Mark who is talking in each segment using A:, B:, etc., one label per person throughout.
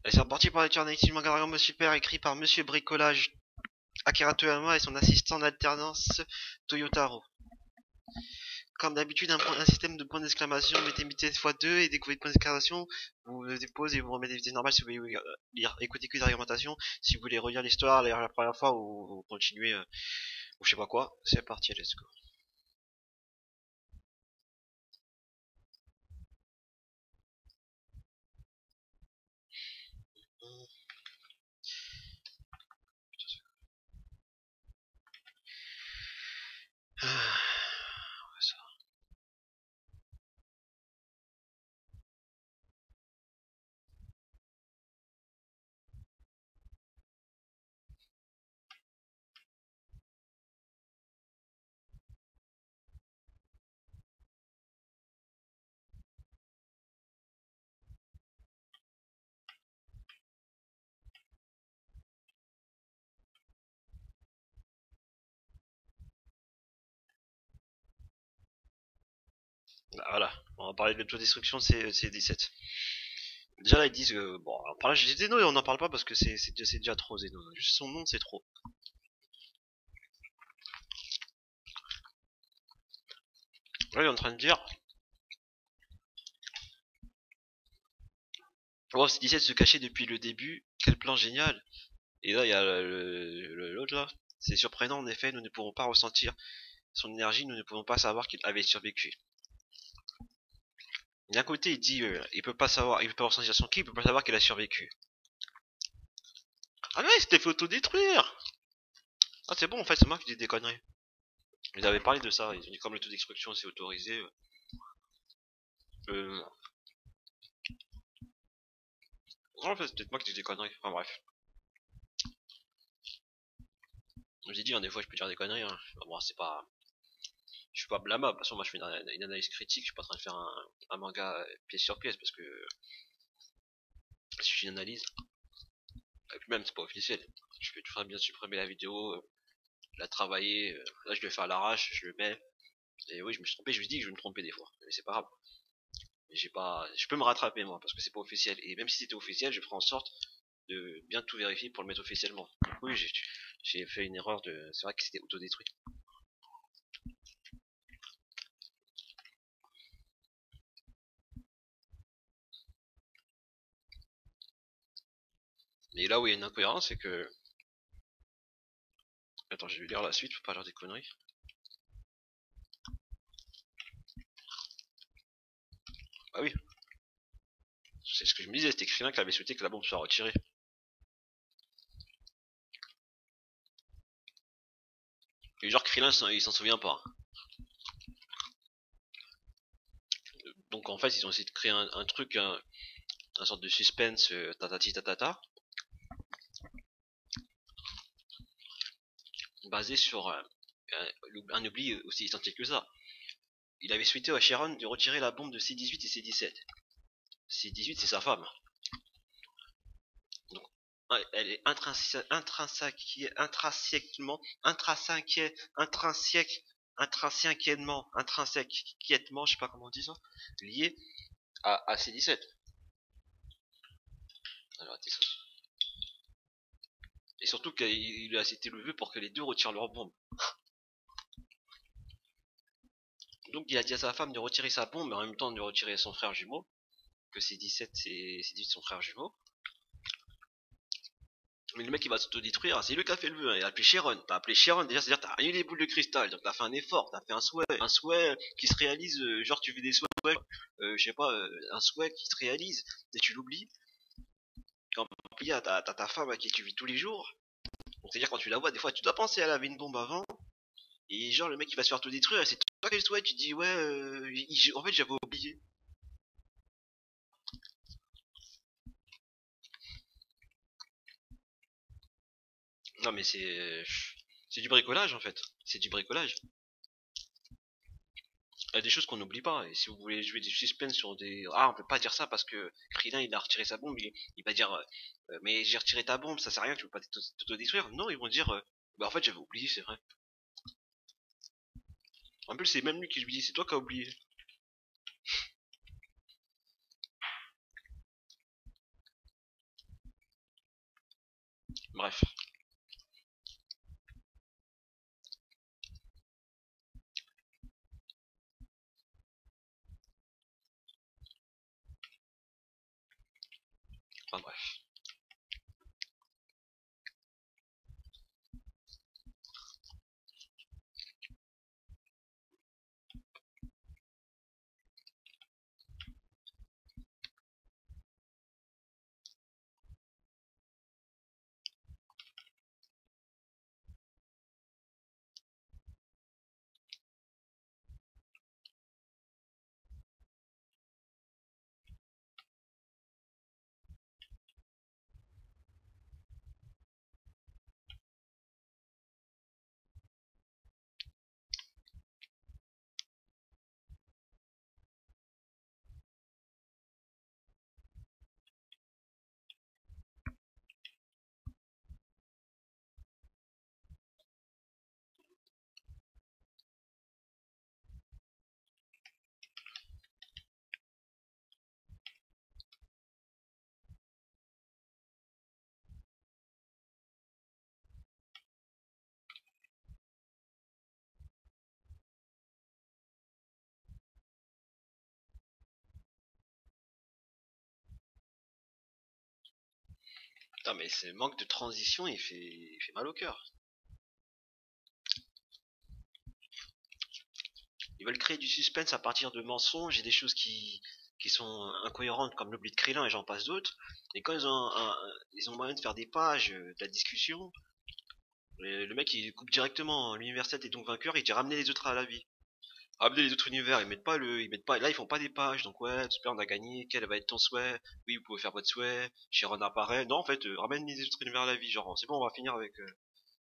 A: Et c'est reparti pour Eternity Manga Dragon Super, écrit par Monsieur Bricolage Akira Toyama et son assistant d'alternance Toyotaro. Comme d'habitude, un système de points d'exclamation, vous mettez x2 et découvrez des points d'exclamation, vous déposez et vous remettez des vitesses normales si vous voulez lire, écouter que des argumentations, si vous voulez relire l'histoire la première fois ou continuer, ou je sais pas quoi. C'est parti, let's go. Voilà, on va parler de l'autodestruction, c'est 17. Déjà là ils disent bon, alors par là j'ai Zeno et on n'en parle pas parce que c'est déjà trop Zeno. Juste son nom c'est trop. Là il est en train de dire oh, c'est 17 se cachait depuis le début, quel plan génial. Et là il y a l'autre là. C'est surprenant en effet, nous ne pourrons pas ressentir son énergie, nous ne pouvons pas savoir qu'il avait survécu. D'un côté il dit il peut pas savoir, il peut pas ressentir son ki, il peut pas savoir qu'il a survécu. Ah ouais, c'était fait autodétruire. Ah c'est bon en fait, c'est moi qui dis des conneries. Ils avaient parlé de ça, ils ont dit comme l'autodestruction c'est autorisé. Euh, en fait c'est peut-être moi qui dis des conneries, enfin bref. Je vous ai dit, hein, des fois je peux dire des conneries, hein. Bon, c'est pas. Je suis pas blâmable, de toute façon moi je fais une analyse critique, je suis pas en train de faire un manga pièce sur pièce parce que si je fais une analyse, et puis même c'est pas officiel, je peux très bien supprimer la vidéo, la travailler, là je le fais à l'arrache, je le mets, et oui je me suis trompé, je me dis que je vais me tromper des fois, mais c'est pas grave. Mais j'ai pas. Je peux me rattraper moi parce que c'est pas officiel, et même si c'était officiel, je ferai en sorte de bien tout vérifier pour le mettre officiellement. Donc oui j'ai fait une erreur de. C'est vrai que c'était autodétruit. Mais là où il y a une incohérence, c'est que. Attends, je vais lire la suite pour pas dire des conneries. Ah oui, c'est ce que je me disais, c'était Krillin qui avait souhaité que la bombe soit retirée. Et genre Krillin il s'en souvient pas. Donc en fait ils ont essayé de créer un truc, un sorte de suspense, tatati tatata, basé sur un oubli aussi essentiel que ça. Il avait souhaité à Sharon de retirer la bombe de C18 et C17. C18 c'est sa femme. Donc elle est intrinsèquement je sais pas comment on dit ça, liée à C17. Alors, et surtout qu'il a cité le vœu pour que les deux retirent leur bombe. Donc il a dit à sa femme de retirer sa bombe, mais en même temps de retirer son frère jumeau, que c'est 17, c'est 18 son frère jumeau. Mais le mec il va s'autodétruire, c'est lui qui a fait le vœu, hein. Il a appelé Sharon, t'as appelé Sharon, déjà c'est-à-dire t'as eu les boules de cristal, donc t'as fait un effort, t'as fait un souhait qui se réalise, genre tu fais des souhaits, je sais pas, un souhait qui se réalise, et tu l'oublies. Quand t'as ta femme à qui tu vis tous les jours, donc c'est-à-dire quand tu la vois, des fois tu dois penser à elle avait une bombe avant, et genre le mec il va se faire tout détruire, et c'est toi qui le souhaites, tu dis ouais, en fait j'avais oublié. Non mais c'est du bricolage en fait, c'est du bricolage. Il y a des choses qu'on n'oublie pas, et si vous voulez jouer des suspens sur des... Ah, on peut pas dire ça parce que Krillin il a retiré sa bombe, il va dire mais j'ai retiré ta bombe, ça sert à rien, tu peux pas t'auto-détruire. Non, ils vont dire bah en fait j'avais oublié, c'est vrai. En plus c'est même lui qui lui dit c'est toi qui as oublié. Bref. Enfin bref. Putain, mais ce manque de transition, il fait mal au cœur. Ils veulent créer du suspense à partir de mensonges et des choses qui sont incohérentes comme l'oubli de Krillin et j'en passe d'autres. Et quand ils ont moyen de faire des pages, de la discussion, le mec il coupe directement l'univers 7 est donc vainqueur, il dit ramener les autres à la vie. Ramener les autres univers, ils mettent pas, là ils font pas des pages, donc ouais, super on a gagné, quel va être ton souhait, oui vous pouvez faire votre souhait, Chiron apparaît, non en fait, ramène les autres univers à la vie, genre c'est bon on va finir avec,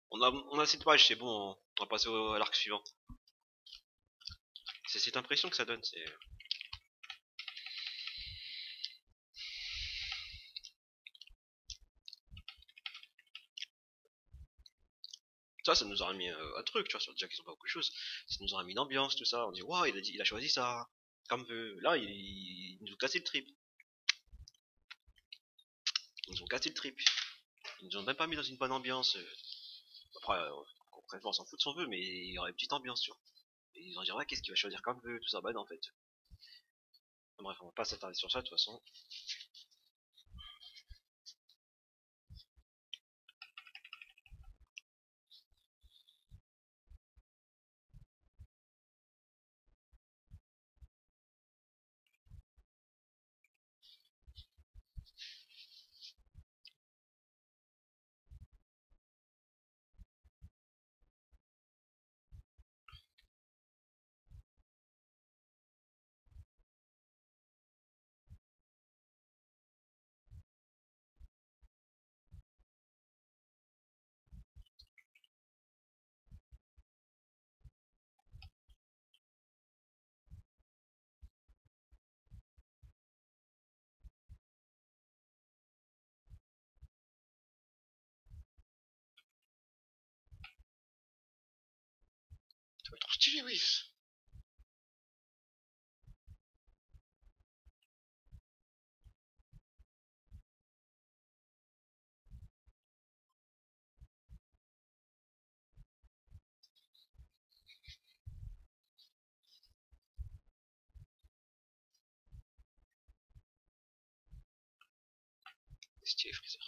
A: on a cette page, c'est bon, on va passer à l'arc suivant. C'est cette impression que ça donne, c'est... Ça nous aurait mis un truc, tu vois, sur déjà qu'ils ont pas beaucoup de choses. Ça nous aurait mis une ambiance, tout ça. On dit, waouh, il a choisi ça. Comme là, ils nous ont cassé le trip. Ils nous ont cassé le trip. Ils nous ont même pas mis dans une bonne ambiance. Après, concrètement, on s'en fout de son vœu, mais il y aurait une petite ambiance, tu vois. Et ils ont dit, ouais, qu'est-ce qu'il va choisir comme vœu, tout ça. Bah non, en fait. Bref, on va pas s'attarder sur ça, de toute façon. Ça va être trop stylé, oui. Stylé, Freezer.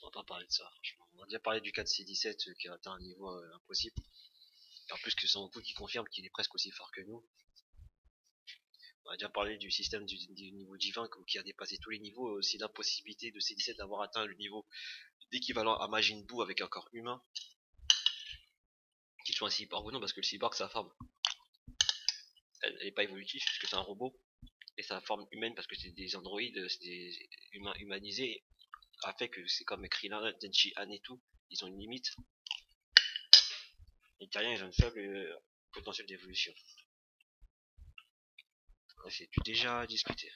A: On va pas parler de ça, franchement. On a déjà parlé du 4C17 qui a atteint un niveau impossible. Et en plus que Son Goku qui confirme qu'il est presque aussi fort que nous. On a déjà parlé du système du niveau divin qui a dépassé tous les niveaux, aussi l'impossibilité de C17 d'avoir atteint le niveau d'équivalent à Majin Buu avec un corps humain. Qu'il soit un cyborg ou non, parce que le cyborg, sa forme, elle n'est pas évolutive, puisque c'est un robot. Et sa forme humaine, parce que c'est des androïdes, c'est des humains humanisés, a fait que c'est comme Krillin, Denshi Han et tout, ils ont une limite. Les terriens, ils ont une faible potentiel d'évolution. C'est déjà discuté.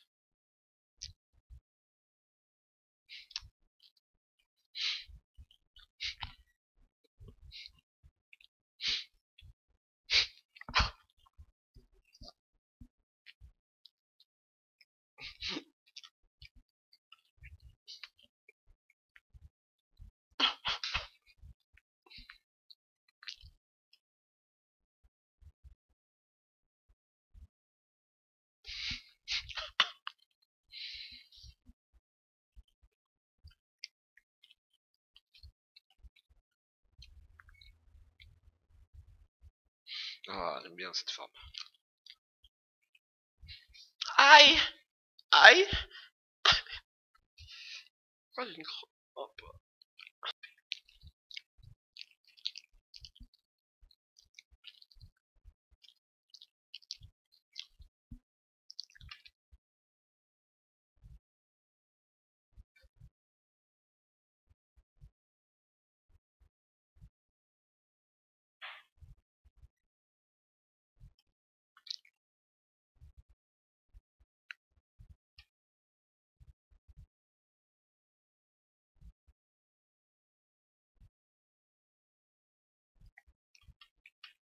A: Ah, j'aime bien cette forme. Aïe! Aïe! Oh, j'ai une hop.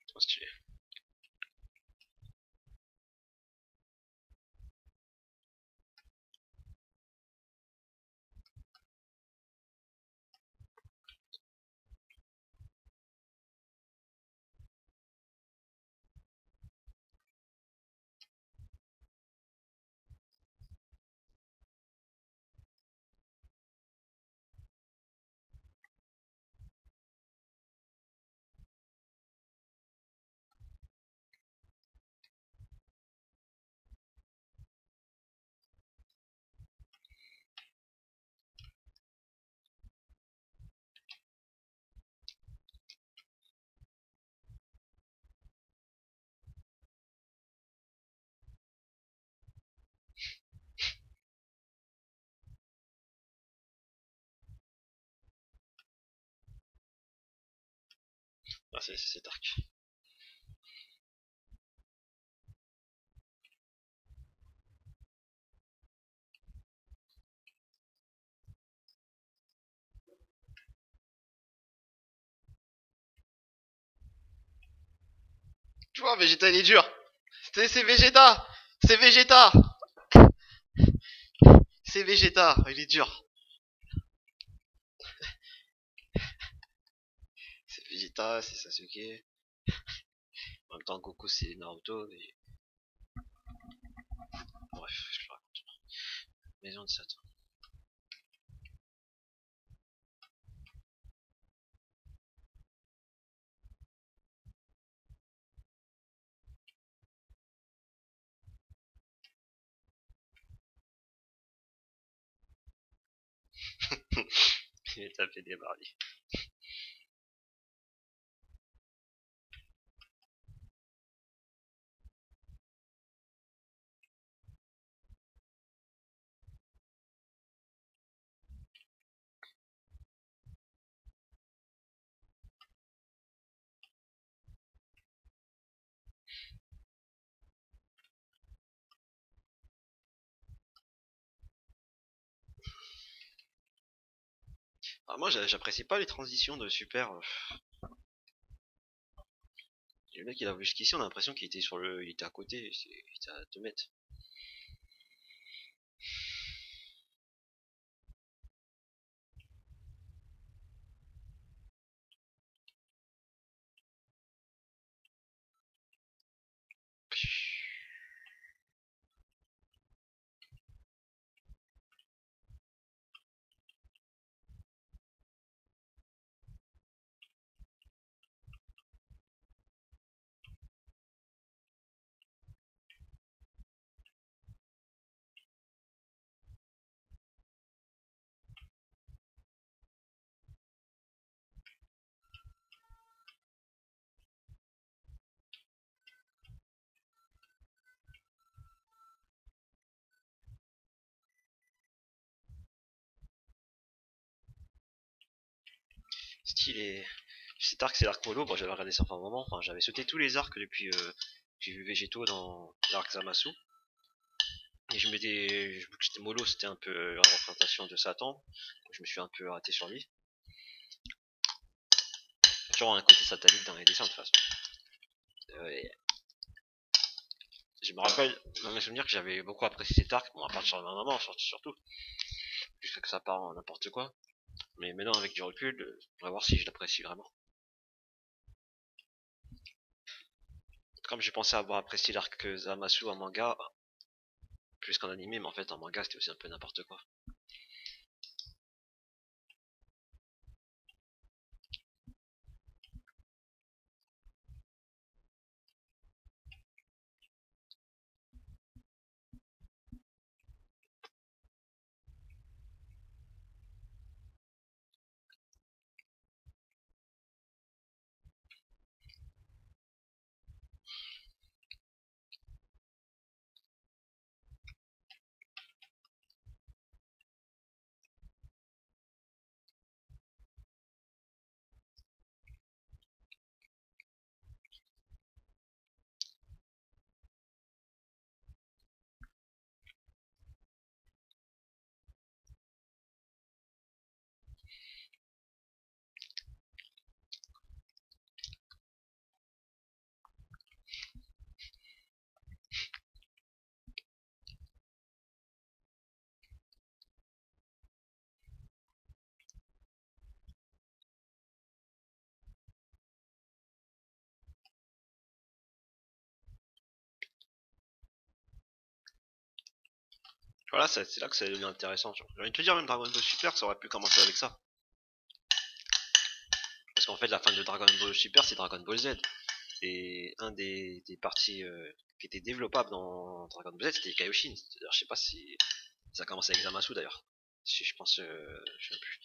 A: Trop stylé. Ah, c'est dark. Tu vois, Vegeta, il est dur. C'est Vegeta! C'est Vegeta! C'est Vegeta, il est dur. C'est Vegeta, c'est Sasuke. En même temps, Goku, c'est Naruto, mais... Bref, je le raconte. Maison de Satan. Il est tapé des barils. Ah, moi, j'apprécie pas les transitions de super. Le mec, il a vu jusqu'ici, on a l'impression qu'il était sur le, il était à côté, il était à 2 mètres. sorti les... Cet arc, c'est l'arc Polo, bon j'avais regardé ça pendant un moment, enfin j'avais sauté tous les arcs depuis que j'ai vu Végéto dans l'arc Zamasu. Et je m'étais... Vu que c'était Molo, c'était un peu la représentation de Satan, donc je me suis un peu raté sur lui. Toujours un côté satanique dans les dessins de toute façon. Je me rappelle dans mes souvenirs que j'avais beaucoup apprécié cet arc, bon à partir d'un moment surtout, jusqu'à que ça part en n'importe quoi. Mais maintenant avec du recul, on va voir si je l'apprécie vraiment. Comme j'ai pensé avoir apprécié l'arc Zamasu en manga, plus qu'en animé, mais en fait en manga c'était aussi un peu n'importe quoi. Voilà, c'est là que ça devient intéressant. J'ai envie de te dire, même Dragon Ball Super, ça aurait pu commencer avec ça. Parce qu'en fait, la fin de Dragon Ball Super, c'est Dragon Ball Z. Et un des parties qui était développable dans Dragon Ball Z, c'était Kaioshin. D'ailleurs, je sais pas si ça a commencé avec Zamasu d'ailleurs. Si je pense, je sais même plus.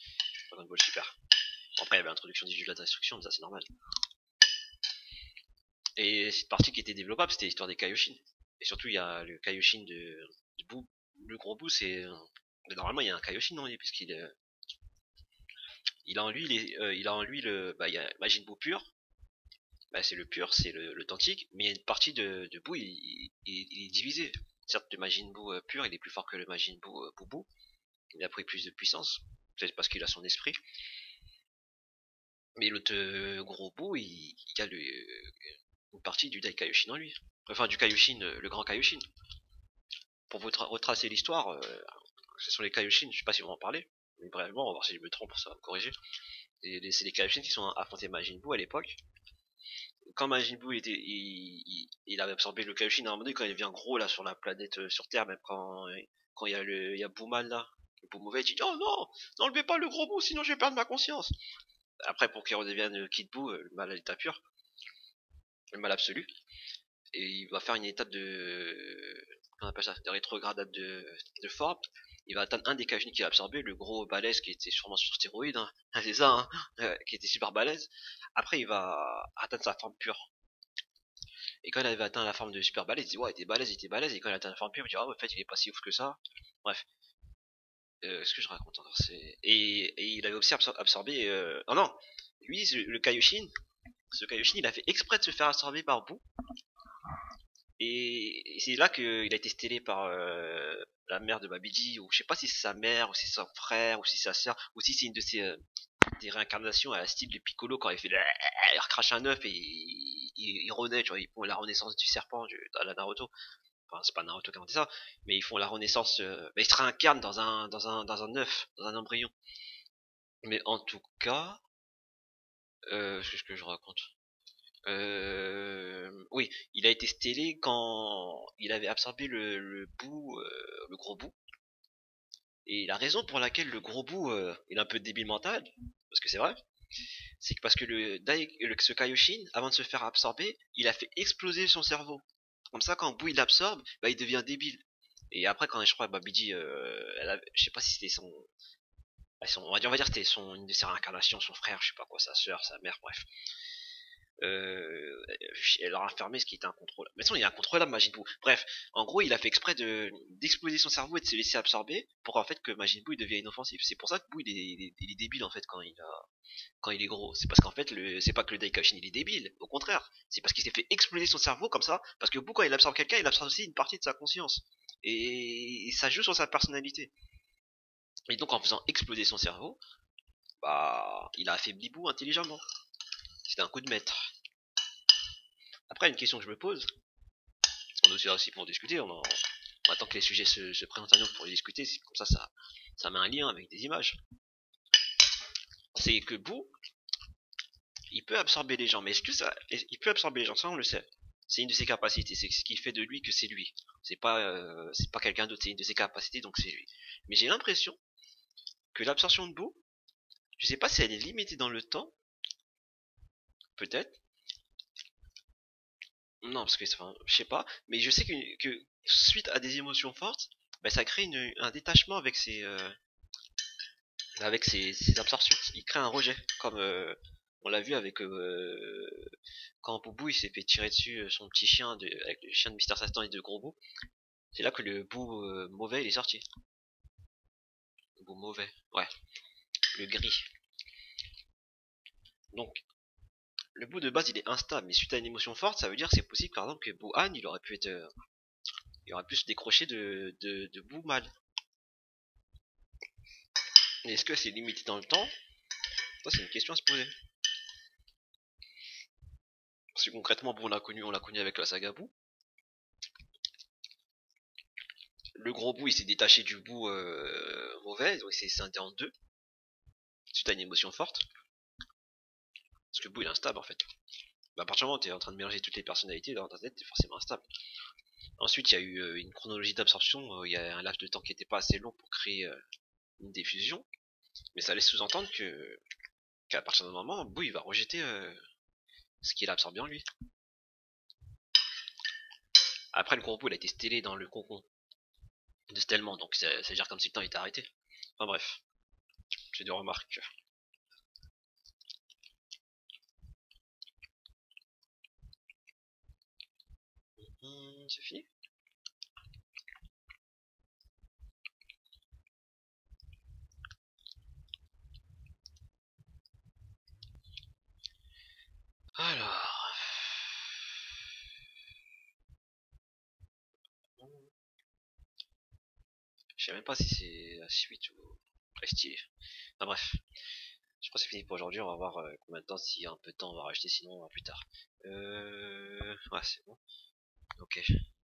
A: Dragon Ball Super. Après, il y avait l'introduction du jeu de destruction, mais ça c'est normal. Et cette partie qui était développable, c'était l'histoire des Kaioshin. Et surtout, il y a le Kaioshin de Boo. Le gros Boo, c'est. Normalement, il y a un Kaioshin en lui, puisqu'il il a en lui, il a en lui le. Bah, il y a Majin Buu pur. Bah, c'est le pur, c'est l'authentique. Mais il y a une partie de Boo, il est divisé. Certes, le Majin Buu pur, il est plus fort que le Majin Buu Boubou. Il a pris plus de puissance. Peut-être parce qu'il a son esprit. Mais l'autre gros Boo, il a une partie du Dai Kaioshin en lui. Enfin, du Kaioshin, le grand Kaioshin. Pour vous retracer l'histoire, ce sont les Kaioshin, je sais pas si on va en parler, mais brièvement, on va voir si je me trompe, ça va me corriger. C'est les Kaioshin qui sont affrontés Majin Buu à l'époque. Quand Majin Buu il avait absorbé le Kaioshin à un moment donné, quand il devient gros là sur la planète, sur Terre, même quand il y a Boumal là, le Buu mauvais, il dit oh non, n'enlevez pas le gros Buu, sinon je vais perdre ma conscience. Après, pour qu'il redevienne Kid Buu, le mal à l'état pur, le mal absolu, et il va faire une étape comment on appelle ça, de rétrogradade de forme. Il va atteindre un des Kaioshin qu'il a absorbé, le gros balèze qui était sûrement sur stéroïde, hein. C'est ça, hein, qui était super balèze. Après, il va atteindre sa forme pure. Et quand il avait atteint la forme de super balèze, il dit ouais, il était balèze. Et quand il a atteint la forme pure, il dit ah, ouais, en fait, il est pas si ouf que ça. Bref, ce que je raconte encore, c'est et il avait aussi absorbé. Oh non, lui, le Kaioshin, ce Kaioshin, il a fait exprès de se faire absorber par Boo. Et c'est là qu'il a été stélé par la mère de Babidi, ou je sais pas si c'est sa mère, ou si c'est son frère, ou si c'est sa sœur, ou si c'est une de ses des réincarnations à la style de Piccolo quand il fait il recrache un œuf et il renaît, tu vois, ils font la renaissance du serpent à la Naruto. Enfin, c'est pas Naruto qui a inventé ça, mais ils font la renaissance, il se réincarne dans un œuf, dans un embryon. Mais en tout cas, ce que je raconte. Oui, il a été stélé quand il avait absorbé le gros bout. Et la raison pour laquelle le gros bout il est un peu débile mental, parce que c'est vrai, c'est que parce que ce Kaioshin, avant de se faire absorber, il a fait exploser son cerveau. Comme ça, quand Boo il l'absorbe, bah il devient débile. Et après, quand je crois Babidi, je sais pas si c'était on va dire c'était une de ses réincarnations, son frère, je sais pas quoi, sa soeur, sa mère, bref. elle leur a fermé ce qui était incontrôlable. Mais sinon, il est incontrôlable, Majin Buu. Bref, en gros, il a fait exprès d'exploser son cerveau et de se laisser absorber pour en fait que Majin Buu il devienne inoffensif. C'est pour ça que Buu il est débile en fait quand il est gros. C'est parce qu'en fait, c'est pas que le Daikashin il est débile, au contraire. C'est parce qu'il s'est fait exploser son cerveau comme ça. Parce que Buu, quand il absorbe quelqu'un, il absorbe aussi une partie de sa conscience. Et ça joue sur sa personnalité. Et donc, en faisant exploser son cerveau, bah, il a affaibli Buu intelligemment. C'était un coup de maître. Après, une question que je me pose, on est aussi pour discuter, on attend que les sujets se présentent à nous pour les discuter, comme ça met un lien avec des images. C'est que Buu, il peut absorber les gens, mais est-ce que il peut absorber les gens, ça on le sait. C'est une de ses capacités, c'est ce qui fait de lui que c'est lui. C'est pas quelqu'un d'autre, c'est une de ses capacités, donc c'est lui. Mais j'ai l'impression que l'absorption de Buu, je sais pas si elle est limitée dans le temps, peut-être. Non, parce que, enfin, je sais pas, mais je sais que suite à des émotions fortes, bah, ça crée un détachement avec ses absorptions. Il crée un rejet, comme on l'a vu avec quand Boubou il s'est fait tirer dessus son petit chien avec le chien de Mister Satan et de Gros Bou. C'est là que le Bou mauvais il est sorti. Le Bou mauvais, ouais, le gris. Donc le Bou de base il est instable, mais suite à une émotion forte, ça veut dire que c'est possible par exemple que Bou Han il aurait pu être il aurait pu se décrocher de Bou mal. Mais est-ce que c'est limité dans le temps? Ça c'est une question à se poser. Parce que concrètement, Bou on l'a connu avec la saga Bou. Le gros Bou il s'est détaché du Bou mauvais, donc il s'est scindé en deux. Suite à une émotion forte. Parce que Bou il est instable en fait. Bah, à partir du moment où t'es en train de mélanger toutes les personnalités dans ta tête, t'es forcément instable. Ensuite, il y a eu une chronologie d'absorption, il y a un laps de temps qui était pas assez long pour créer une diffusion. Mais ça laisse sous-entendre qu'à partir d'un moment, Bou il va rejeter ce qu'il a absorbé en lui. Après, le gros Bou il a été scellé dans le cocon de Stellman, donc ça veut dire comme si le temps était arrêté. Enfin bref, j'ai deux remarques. C'est fini. Alors... Je sais même pas si c'est la suite ou stylé. Enfin bref, je crois que c'est fini pour aujourd'hui. On va voir combien de temps, s'il y a un peu de temps, on va racheter, sinon on va plus tard. Ouais, c'est bon. Ok.